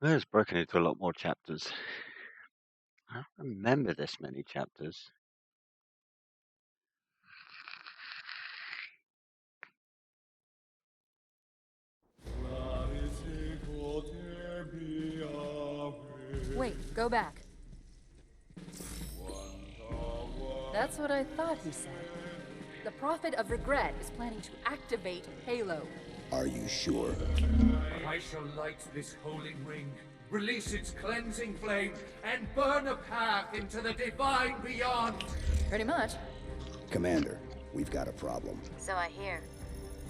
It's broken into a lot more chapters. I don't remember this many chapters. Wait, go back. That's what I thought he said. The Prophet of Regret is planning to activate Halo. Are you sure? I shall light this holy ring, release its cleansing flame, and burn a path into the divine beyond. Pretty much. Commander, we've got a problem. So I hear.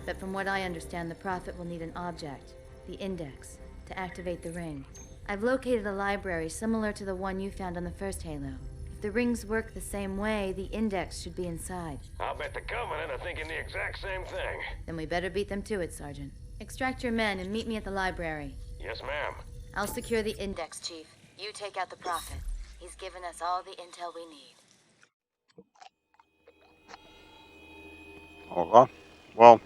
But from what I understand, the Prophet will need an object, the Index, to activate the ring. I've located a library similar to the one you found on the first Halo. If the rings work the same way, the Index should be inside. I'll bet the Covenant are thinking the exact same thing. Then we better beat them to it, Sergeant. Extract your men and meet me at the library. Yes, ma'am. I'll secure the Index, Chief. You take out the Prophet. He's given us all the intel we need. Okay. Well.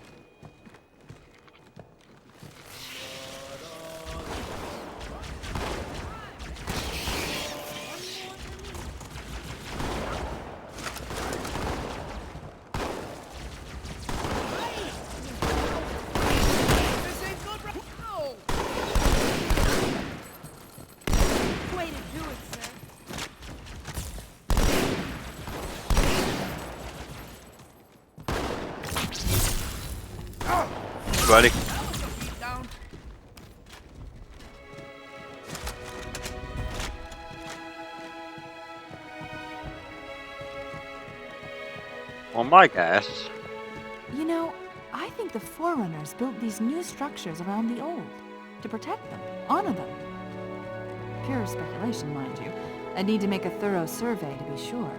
Ready? Well, my guess. You know, I think the Forerunners built these new structures around the old to protect them, honor them. Pure speculation, mind you. I'd need to make a thorough survey to be sure.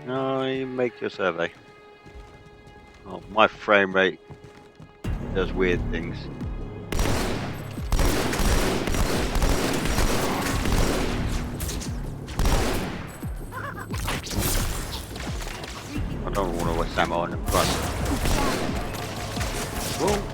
No, you make your survey. Oh, my frame rate does weird things. I don't want to waste ammo on him front. Whoa.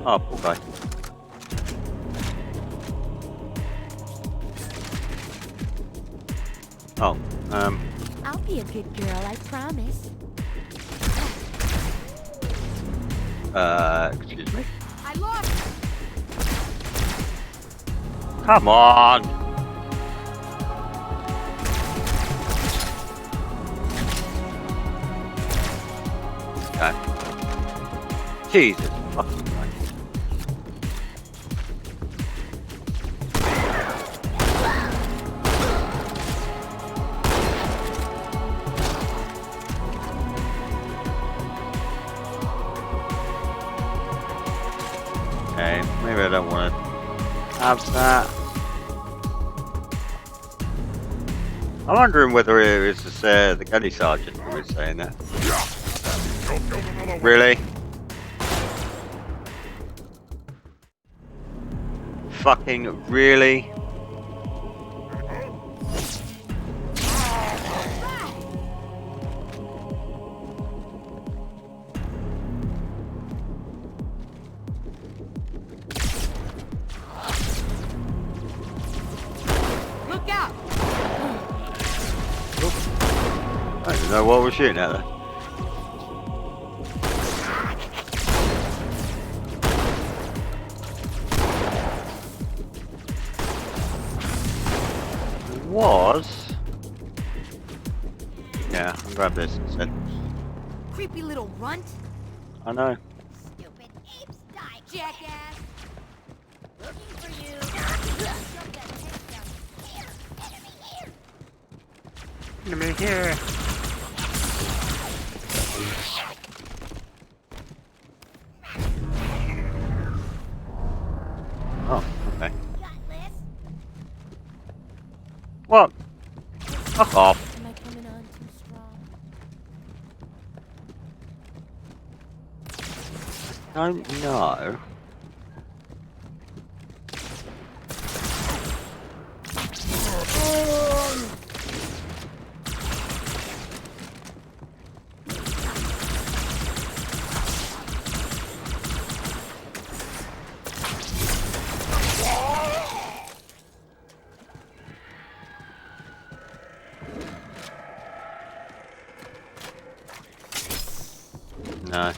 Oh, poor guy. Oh, I'll be a good girl, I promise. Excuse me? I lost! Come on! Okay. Jesus fucking Christ. Okay, maybe I don't want to have that. I'm wondering whether it was just, the gunny sergeant who was saying that. Really? Fucking really? Look out! I don't know what we're shooting at there. Was yeah, I'll grab this instead. Creepy little runt. I know. Stupid apes die, jackass! Looking for you. Shove that head down. Here! Enemy here! Enemy here. Oh, okay. Gutless. What? Fuck off. Am I coming don't know. No.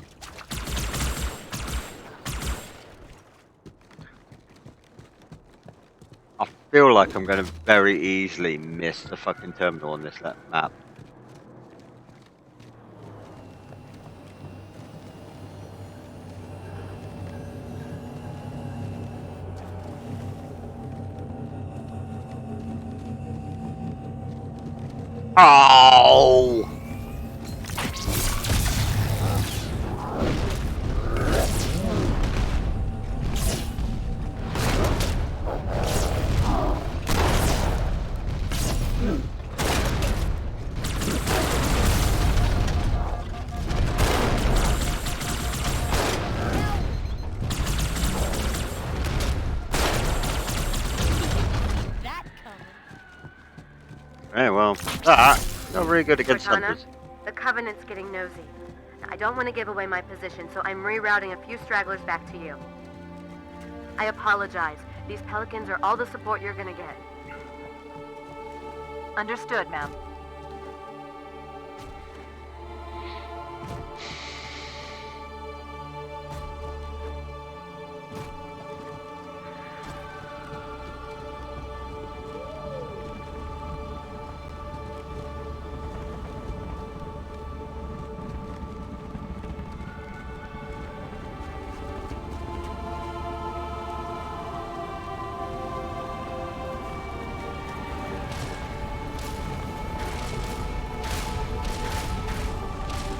I feel like I'm going to very easily miss the fucking terminal on this map. Oh! That coming. Very well. That, not very good against Cortana, hunters. the Covenant's getting nosy. I don't want to give away my position, so I'm rerouting a few stragglers back to you. I apologize. These Pelicans are all the support you're gonna get. Understood, ma'am.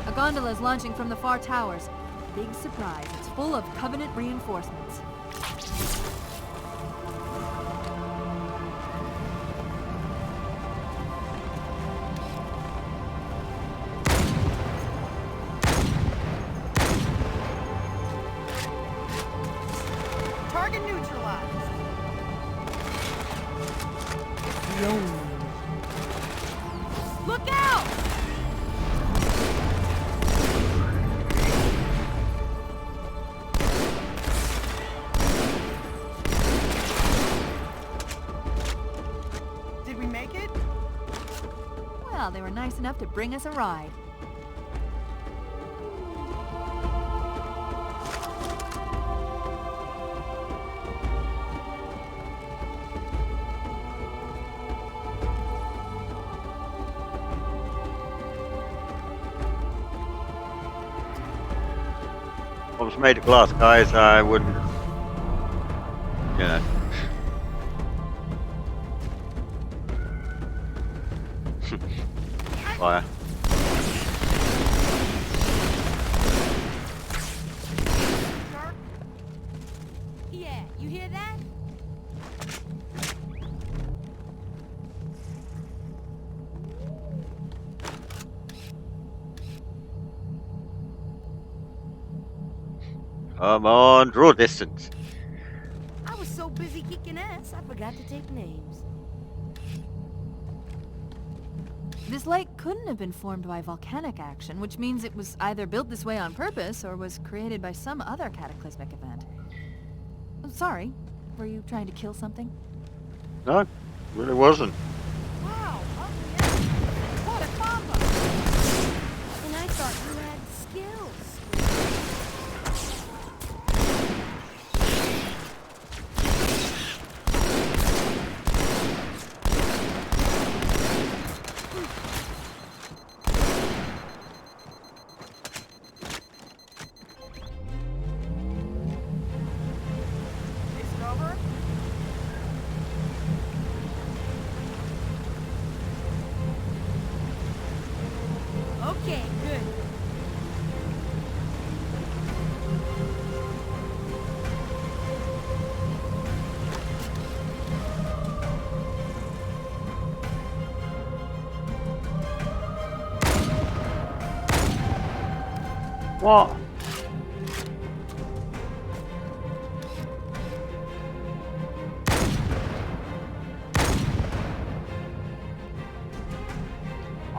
A gondola is launching from the far towers. Big surprise, it's full of Covenant reinforcements. Target neutralized. Look out! Did we make it? Well, they were nice enough to bring us a ride. If I was made of glass, guys, I wouldn't. You know. Fire. Yeah, you hear that? Come on, draw distance. I was so busy kicking ass, I forgot to take names. This lake couldn't have been formed by volcanic action, which means it was either built this way on purpose or was created by some other cataclysmic event. I'm sorry, were you trying to kill something? No, really wasn't. Wow, ugly. What a combo! And I thought you had skills. Is it over? Okay, good. What?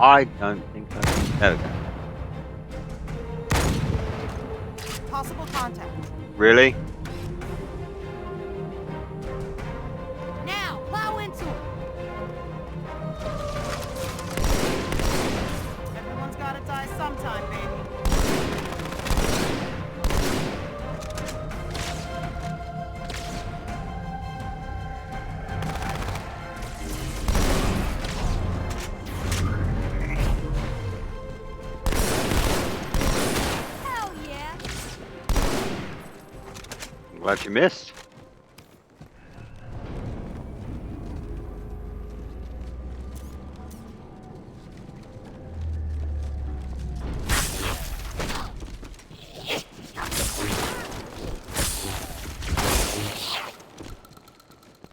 I don't think I can. There we go. Possible contact. Really? Now, plow into it. Everyone's gotta die sometime, baby. Hell yeah. I'm glad you missed.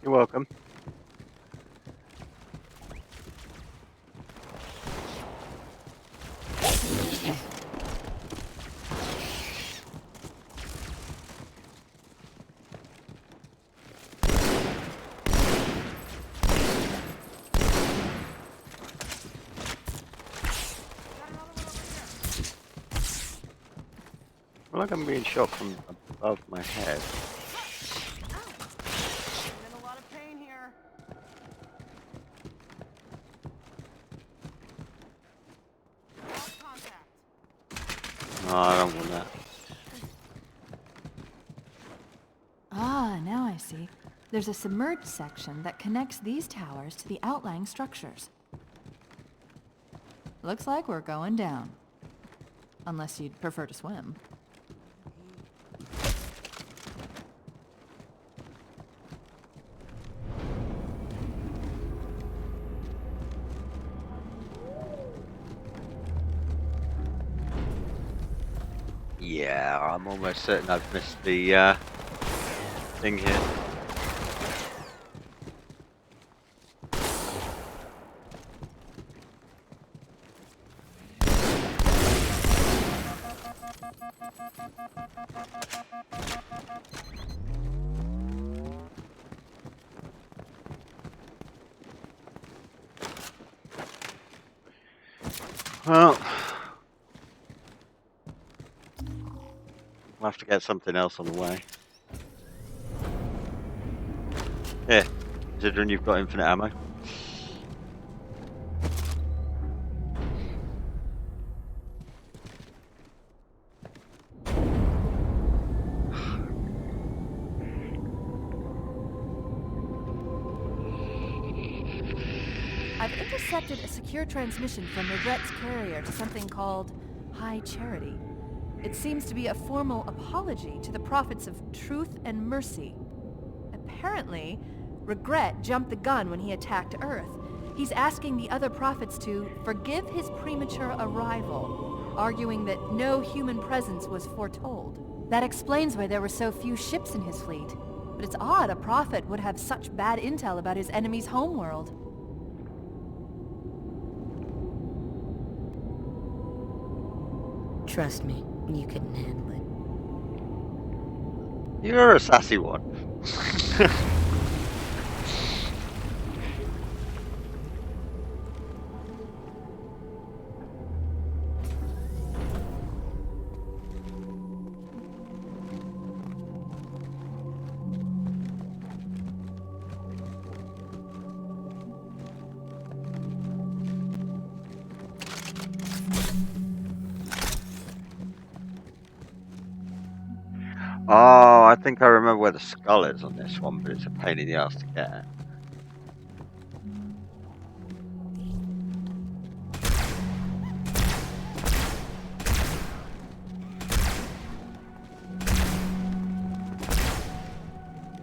You're welcome. I feel like I'm being shot from above my head. I'm in a lot of pain here. Lost contact. No, I don't want that. Ah, now I see. There's a submerged section that connects these towers to the outlying structures. Looks like we're going down. Unless you'd prefer to swim. Yeah, I'm almost certain I've missed the thing here. Well, we'll have to get something else on the way. Yeah, considering you've got infinite ammo. I've intercepted a secure transmission from Regret's carrier to something called High Charity. It seems to be a formal apology to the prophets of truth and mercy. Apparently, Regret jumped the gun when he attacked Earth. He's asking the other prophets to forgive his premature arrival, arguing that no human presence was foretold. That explains why there were so few ships in his fleet. But it's odd a prophet would have such bad intel about his enemy's homeworld. Trust me, you couldn't handle it. You're a sassy one. Oh, I think I remember where the skull is on this one, but it's a pain in the ass to get.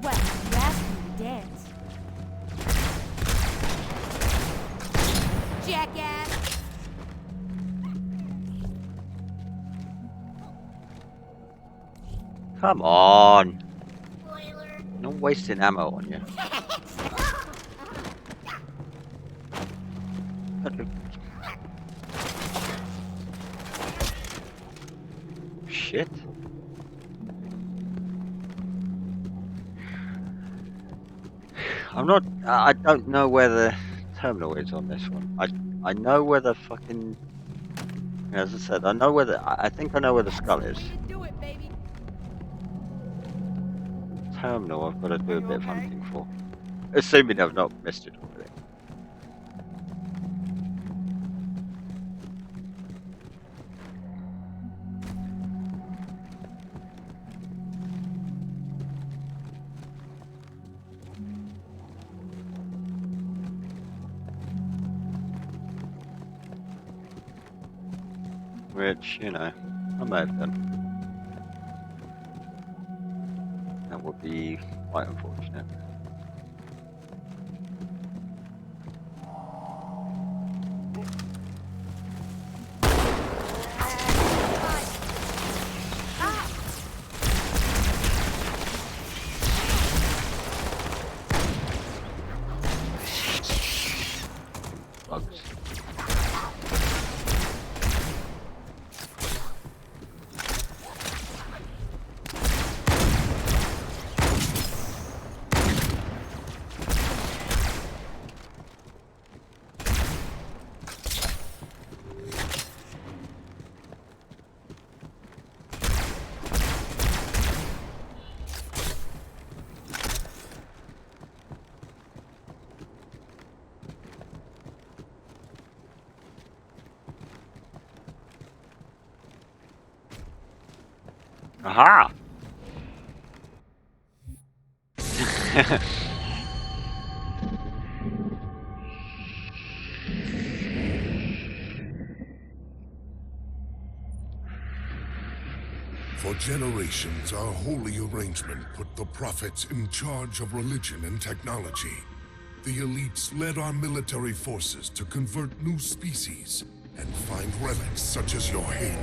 Well, you asked me to dance. Jackass! Come on. Spoiler. No wasting ammo on you. Shit. I don't know where the terminal is on this one. I know where the fucking. As I said, I know where the. I think I know where the skull is. Do it, baby. Terminal. I've got to do a bit of hunting for. Assuming I've not missed it already. Which, you know, I may have done. That would be quite unfortunate. Bugs. Aha! For generations, our holy arrangement put the prophets in charge of religion and technology. The elites led our military forces to convert new species and find relics such as your halo.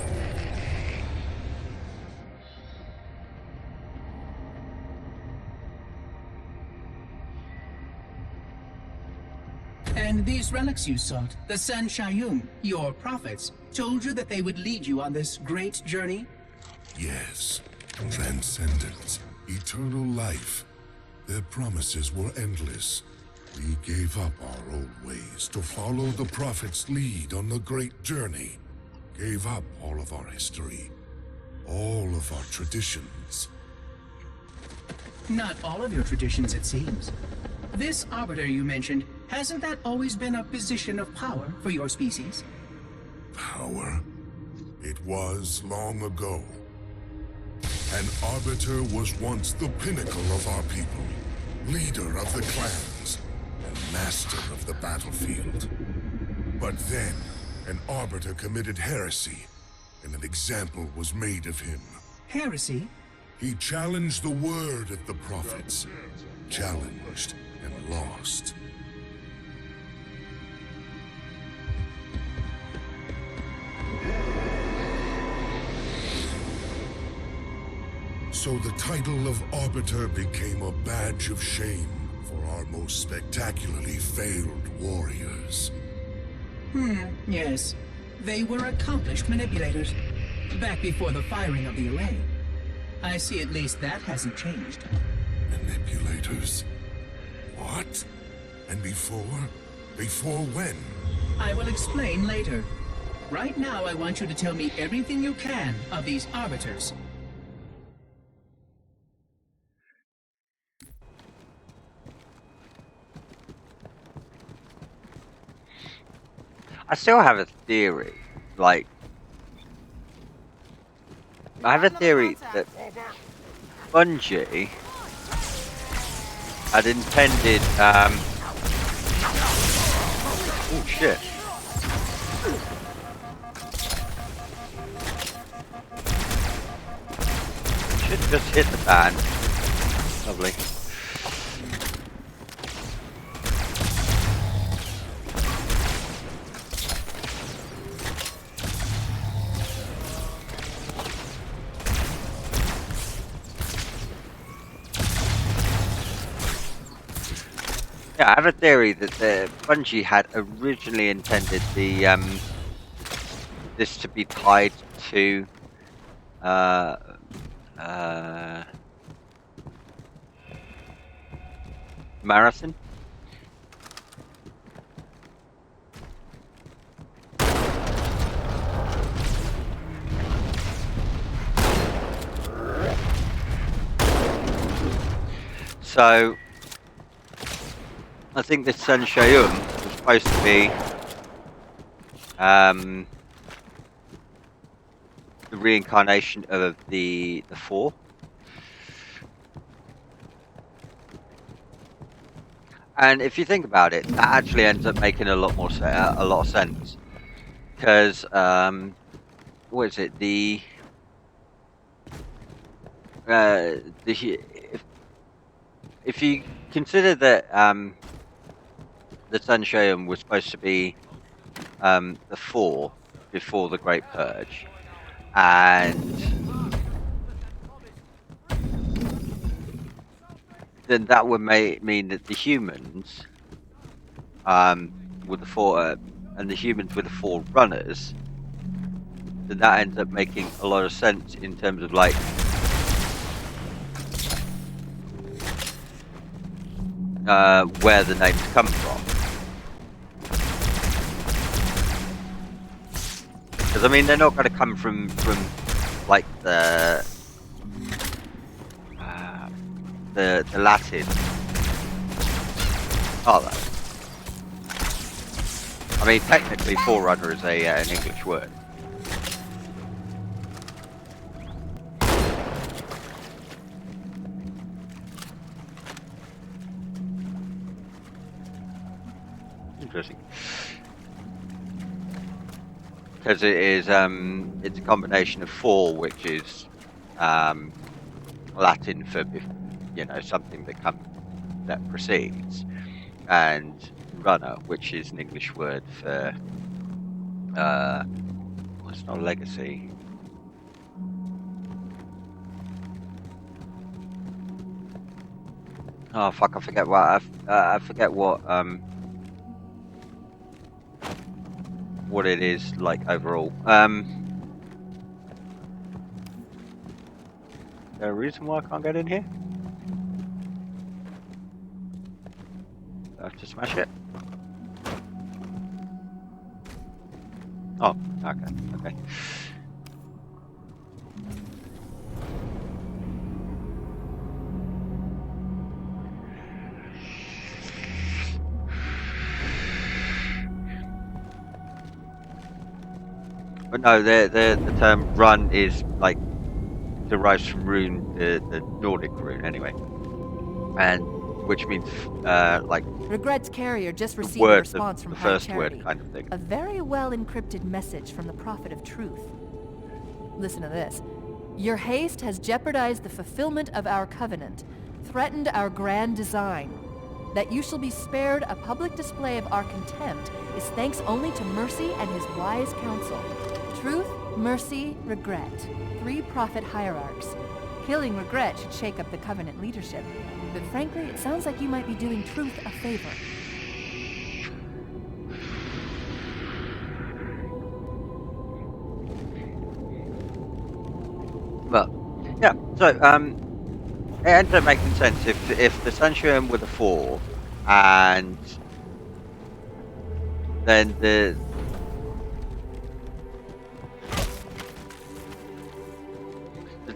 And these relics you sought, the San Shayum, your prophets, told you that they would lead you on this great journey? Yes. Transcendence, eternal life. Their promises were endless. We gave up our old ways to follow the prophet's lead on the great journey. Gave up all of our history, all of our traditions. Not all of your traditions, it seems. This arbiter you mentioned, hasn't that always been a position of power for your species? Power? It was long ago. An arbiter was once the pinnacle of our people, leader of the clans, and master of the battlefield. But then, an arbiter committed heresy, and an example was made of him. Heresy? He challenged the word of the prophets. Challenged and lost. So the title of Arbiter became a badge of shame for our most spectacularly failed warriors. Yes. They were accomplished manipulators. Back before the firing of the array. I see at least that hasn't changed. Manipulators? What? And before? Before when? I will explain later. Right now, I want you to tell me everything you can of these arbiters. I still have a theory, like, I have a theory that Bungie had intended, oh shit. Should just hit the fan. Lovely. Yeah, I have a theory that Bungie had originally intended the this to be tied to marathon. So I think this Sun Shayum was supposed to be the reincarnation of the Four. And if you think about it, that actually ends up making a lot of sense, because what is it? If you consider that the Sun Shayum was supposed to be the Four before the Great Purge, and then that would mean that the humans were the Four, and the humans were the Four runners. Then that ends up making a lot of sense in terms of like where the names come from. Because I mean, they're not going to come from like the Latin, are they? I mean, technically, Forerunner is an English word. Interesting. Because it is, it's a combination of four, which is Latin for, you know, something that precedes, and runner, which is an English word for, well, it's not legacy. Oh fuck! I forget what I forget what it is like overall. Is there a reason why I can't get in here? Do I have to smash it? Oh, okay. But no, the term run is like derives from rune, the Nordic rune anyway, and which means like Regret's carrier just received a word, response from the High first Charity. word kind of thing. A very well encrypted message from the Prophet of Truth. Listen to this. Your haste has jeopardized the fulfillment of our covenant, threatened our grand design. That you shall be spared a public display of our contempt is thanks only to Mercy and his wise counsel. Truth, Mercy, Regret. 3 prophet hierarchs. Killing Regret should shake up the covenant leadership. But frankly, it sounds like you might be doing Truth a favor. Well, yeah. So it ends up making sense if the Sunshine were the 4, and then the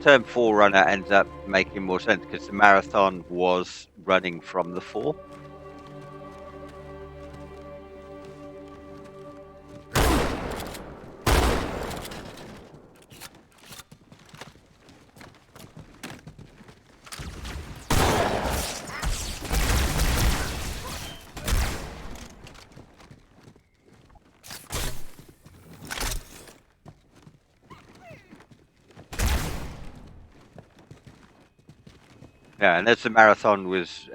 term Forerunner ends up making more sense because the marathon was running from the 4. Yeah, and as the marathon was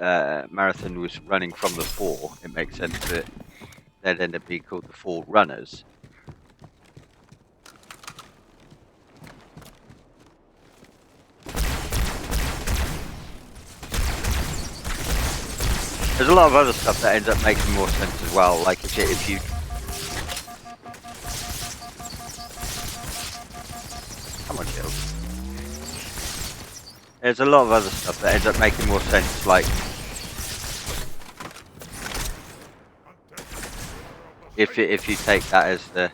running from the 4, it makes sense that they'd end up being called the 4 runners. There's a lot of other stuff that ends up making more sense as well, like if you come on, Jill. There's a lot of other stuff that ends up making more sense, like if you take that as the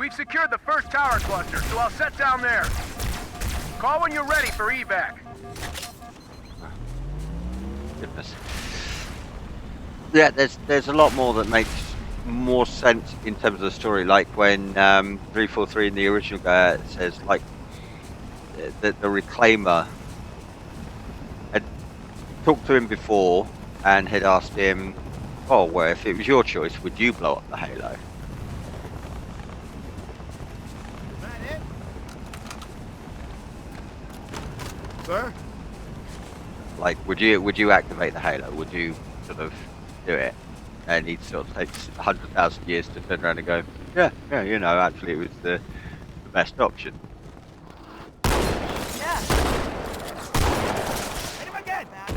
We've secured the first tower cluster, so I'll set down there. Call when you're ready for evac. Goodness. Yeah, there's a lot more that makes more sense in terms of the story, like when 343 in the original guy says like that the Reclaimer had talked to him before and had asked him, oh, well, if it was your choice, would you blow up the Halo? Is that it? Sir? Like, would you activate the Halo? Would you sort of do it? And he sort of takes 100,000 years to turn around and go, yeah, you know, actually it was the best option. Yeah. Hit him again, man.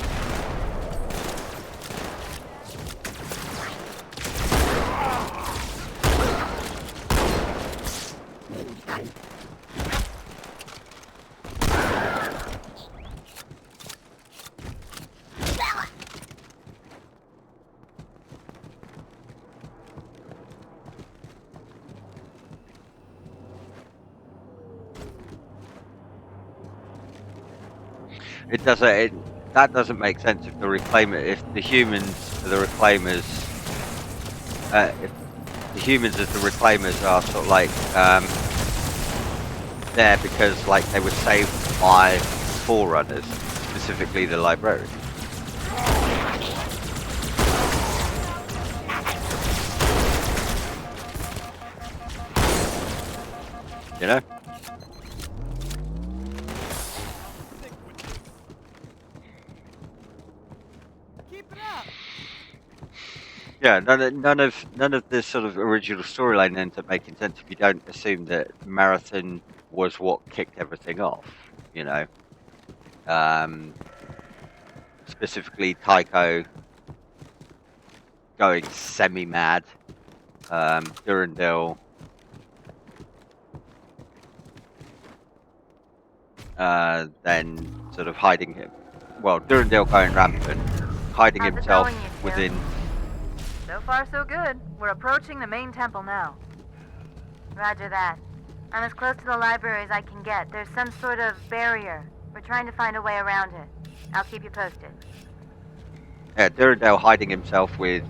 That doesn't make sense if the Reclaimer, if the humans are the Reclaimers, if the humans as the Reclaimers are sort of like there because like they were saved by Forerunners, specifically the Librarian. You know? Yeah, none of the sort of original storyline ends up making sense if you don't assume that Marathon was what kicked everything off. You know, specifically Tycho going semi-mad, Durandal then sort of hiding him. Well, Durandal going rampant, hiding himself within. So far, so good. We're approaching the main temple now. Roger that. I'm as close to the library as I can get. There's some sort of barrier. We're trying to find a way around it. I'll keep you posted. Yeah, Durandal hiding himself with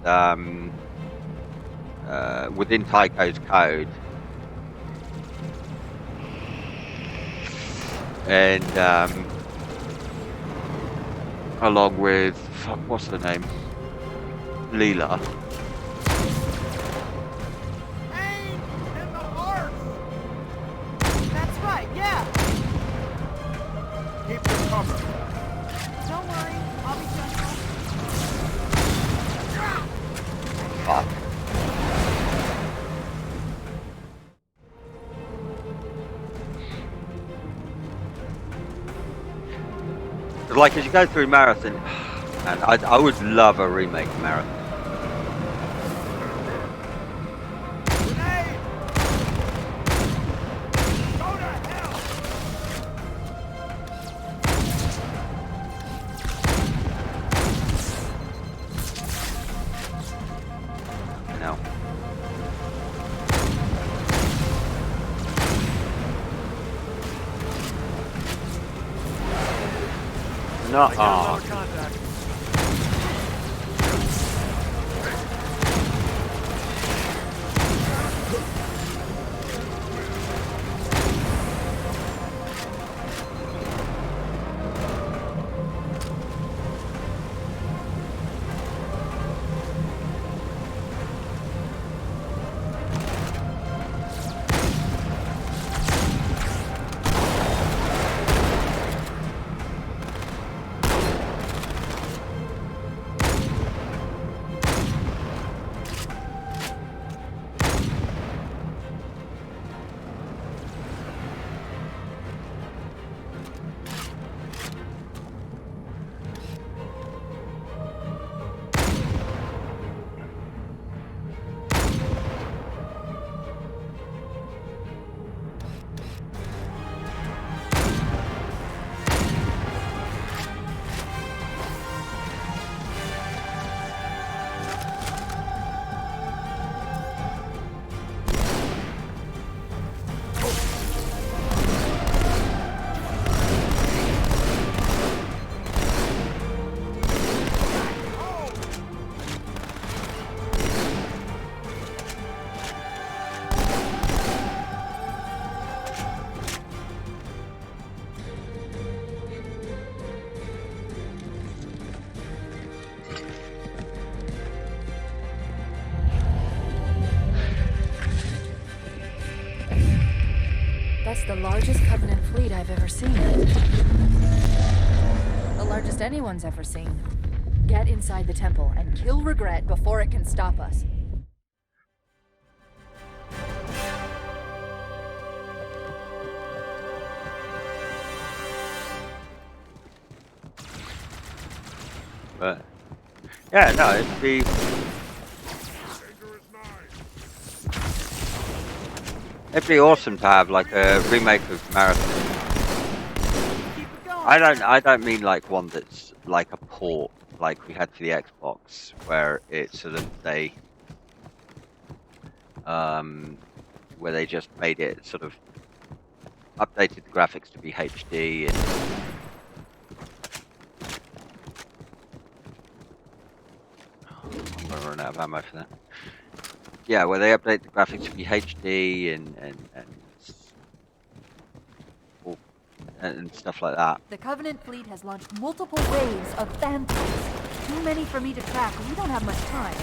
within Tycho's code, and along with what's the name, Leela. That's right, yeah. Keep your cover. Don't worry, I'll be gentle. Fuck. Like as you go through Marathon, and I would love a remake of Marathon. Nuh-uh. That's the largest Covenant fleet I've ever seen. The largest anyone's ever seen. Get inside the temple and kill Regret before it can stop us. But yeah, no, it'd be awesome to have like a remake of Marathon. I don't mean like one that's like a port like we had for the Xbox, where it's sort of where they just made it sort of updated the graphics to be HD and I'm gonna run out of ammo for that. Yeah, where they update the graphics to be HD and stuff like that. The Covenant fleet has launched multiple waves of phantoms. Too many for me to track. We don't have much time.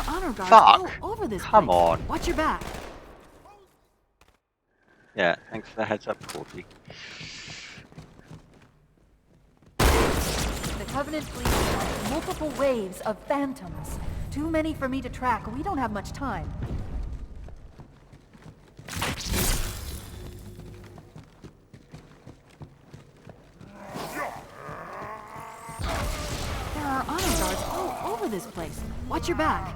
Honor guard, Fuck! go over this Come place. on. Watch your back. Yeah, thanks for the heads up, Corky. The Covenant fleet has launched multiple waves of phantoms. Too many for me to track. We don't have much time. There are honor guards all over this place. Watch your back.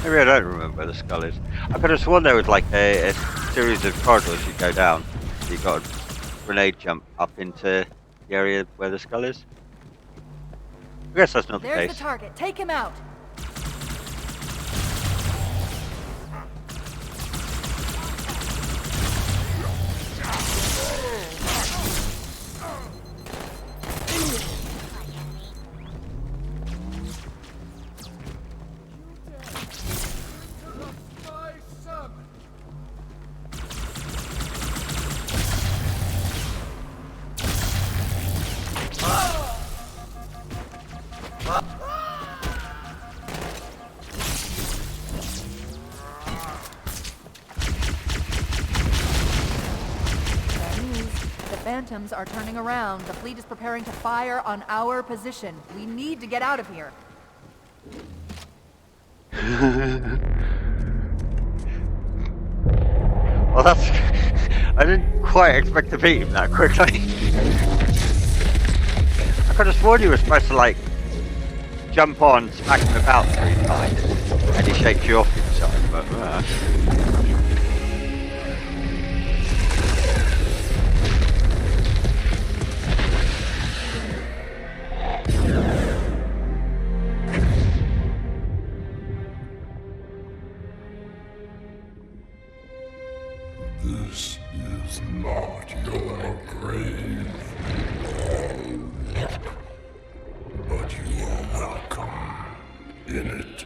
Maybe I don't remember where the skull is. I could have sworn there was like a series of corridors you go down. So you got a grenade jump up into the area where the skull is. I guess that's not the There's case. the target. Take him out. Phantoms are turning around. The fleet is preparing to fire on our position. We need to get out of here. Well, that's... I didn't quite expect to beat him that quickly. I could have sworn you were supposed to, like, jump on, smack him about 3 times, and he shakes you off inside, but... This is not your grave. But you are welcome in it.